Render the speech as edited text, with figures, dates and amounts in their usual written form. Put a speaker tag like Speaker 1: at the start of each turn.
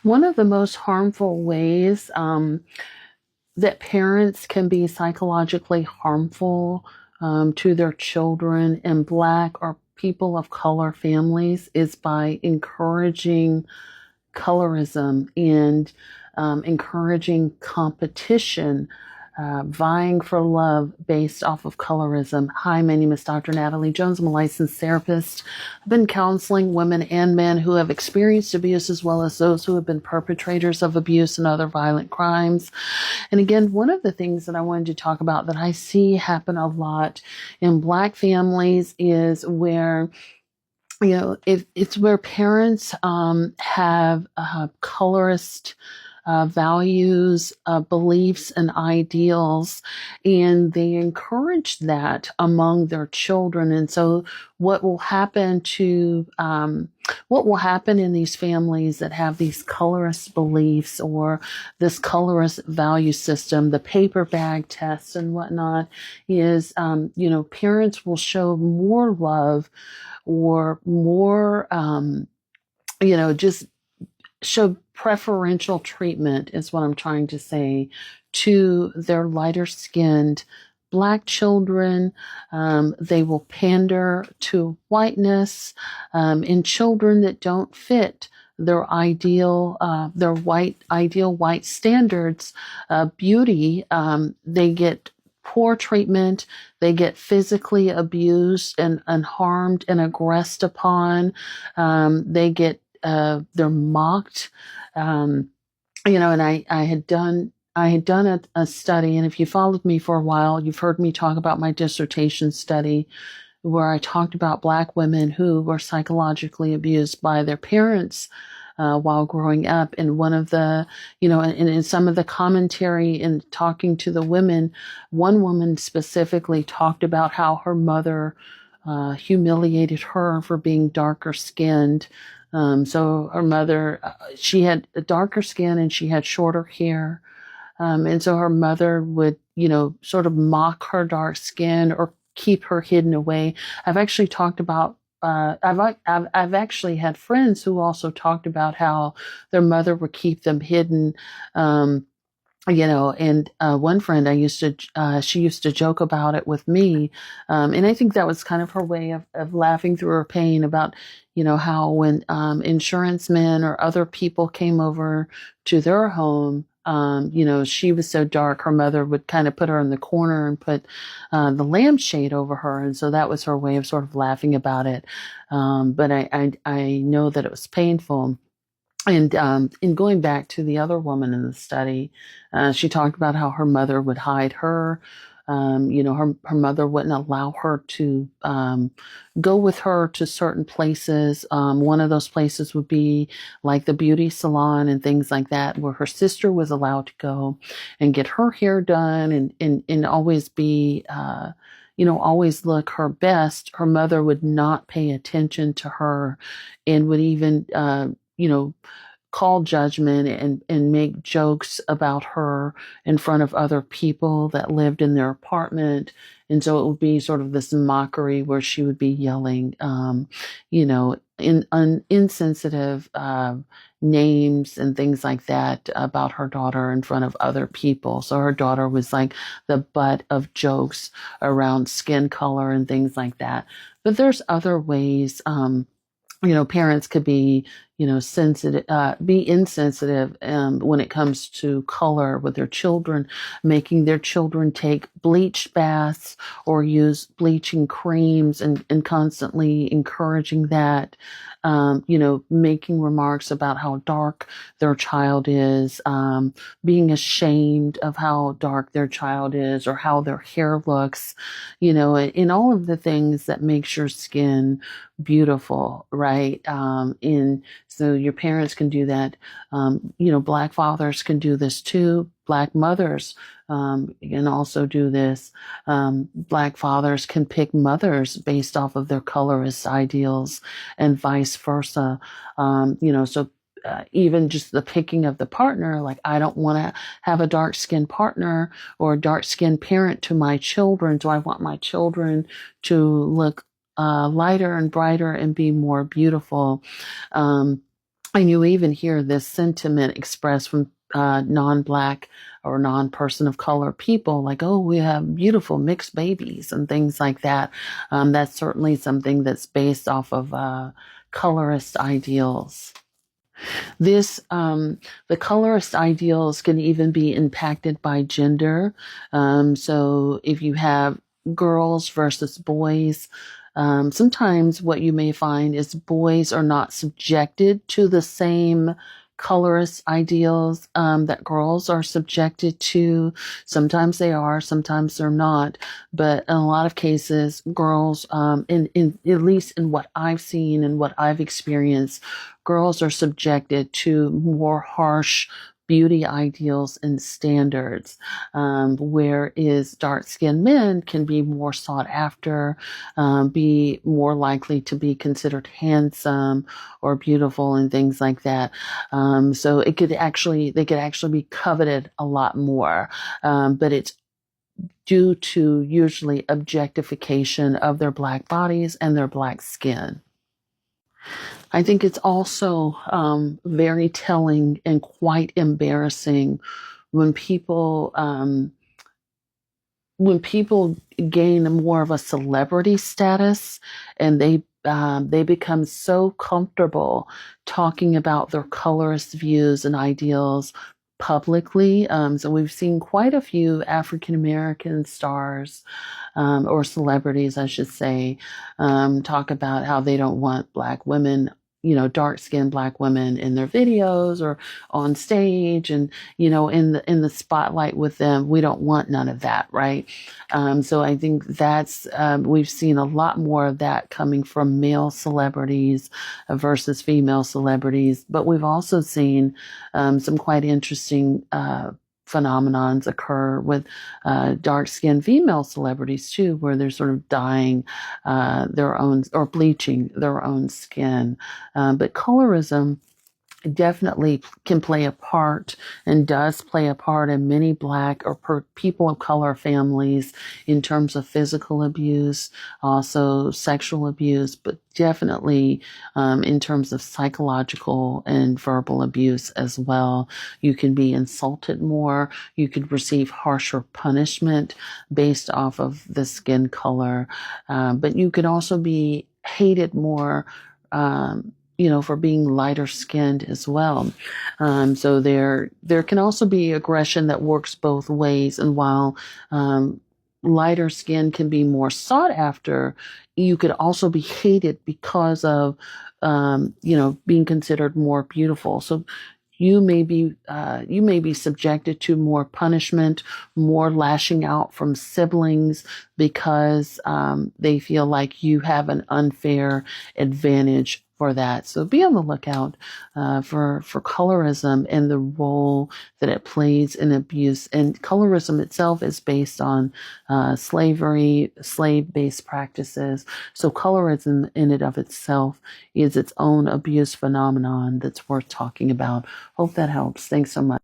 Speaker 1: One of the most harmful ways that parents can be psychologically harmful to their children in Black or people of color families is by encouraging colorism and encouraging competition, vying for love based off of colorism. Hi, my name is Dr. Natalie Jones. I'm a licensed therapist. I've been counseling women and men who have experienced abuse as well as those who have been perpetrators of abuse and other violent crimes. And again, one of the things that I wanted to talk about that I see happen a lot in Black families is where it's where parents have colorist values, beliefs, and ideals, and they encourage that among their children. And so, what will happen to what will happen in these families that have these colorist beliefs or this colorist value system, the paper bag test and whatnot, is parents will show more love or more, just show preferential treatment, is what I'm trying to say, to their lighter skinned Black children. They will pander to whiteness in children that don't fit their ideal white standards beauty. They get poor treatment. They get physically abused and harmed and aggressed upon. They're mocked. And I had done a study, and if you followed me for a while, you've heard me talk about my dissertation study where I talked about Black women who were psychologically abused by their parents while growing up. And one of the, and in some of the commentary and talking to the women, one woman specifically talked about how her mother humiliated her for being darker skinned. So her mother, she had a darker skin and she had shorter hair. And so her mother would, sort of mock her dark skin or keep her hidden away. I've actually talked about I've actually had friends who also talked about how their mother would keep them hidden. And one friend she used to joke about it with me. And I think that was kind of her way of laughing through her pain about, how when insurance men or other people came over to their home, she was so dark, her mother would kind of put her in the corner and put the lampshade over her. And so that was her way of sort of laughing about it. But I know that it was painful. And in going back to the other woman in the study, she talked about how her mother would hide her. Her mother wouldn't allow her to go with her to certain places. One of those places would be like the beauty salon and things like that, where her sister was allowed to go and get her hair done and always be, always look her best. Her mother would not pay attention to her and would even, call judgment and make jokes about her in front of other people that lived in their apartment. And so it would be sort of this mockery where she would be yelling, insensitive names and things like that about her daughter in front of other people. So her daughter was like the butt of jokes around skin color and things like that. But there's other ways, parents could be, sensitive, be insensitive when it comes to color with their children, making their children take bleach baths or use bleaching creams and constantly encouraging that, making remarks about how dark their child is, being ashamed of how dark their child is or how their hair looks, in all of the things that makes your skin beautiful, right? And so your parents can do that. Black fathers can do this too. Black mothers can also do this. Black fathers can pick mothers based off of their colorist ideals and vice versa. So even just the picking of the partner, like I don't want to have a dark skinned partner or a dark skinned parent to my children. Do I want my children to look lighter and brighter and be more beautiful? And you even hear this sentiment expressed from non-black or non-person of color people, like, oh, we have beautiful mixed babies and things like that. That's certainly something that's based off of colorist ideals. The colorist ideals can even be impacted by gender. So if you have girls versus boys, sometimes what you may find is boys are not subjected to the same colorist ideals that girls are subjected to. Sometimes they are, sometimes they're not. But in a lot of cases, girls, in at least in what I've seen and what I've experienced, girls are subjected to more harsh beauty ideals and standards, whereas dark-skinned men can be more sought after, be more likely to be considered handsome or beautiful and things like that. So they could actually be coveted a lot more, but it's due to usually objectification of their black bodies and their black skin. I think it's also very telling and quite embarrassing when people gain more of a celebrity status, and they become so comfortable talking about their colorist views and ideals publicly. So we've seen quite a few African American stars, or celebrities, I should say, talk about how they don't want black women, dark-skinned black women in their videos or on stage, and in the spotlight with them. We don't want none of that, right? So I think that's we've seen a lot more of that coming from male celebrities versus female celebrities, but we've also seen some quite interesting phenomenons occur with dark-skinned female celebrities too, where they're sort of dyeing their own or bleaching their own skin. But colorism definitely can play a part and does play a part in many black or people of color families in terms of physical abuse, also sexual abuse, but definitely in terms of psychological and verbal abuse as well. You can be insulted more. You could receive harsher punishment based off of the skin color, but you could also be hated more, for being lighter skinned as well. So there can also be aggression that works both ways. And while lighter skin can be more sought after, you could also be hated because of being considered more beautiful. So you may be subjected to more punishment, more lashing out from siblings because they feel like you have an unfair advantage for that. So be on the lookout for colorism and the role that it plays in abuse. And colorism itself is based on slavery, slave-based practices. So colorism in and of itself is its own abuse phenomenon that's worth talking about. Hope that helps. Thanks so much.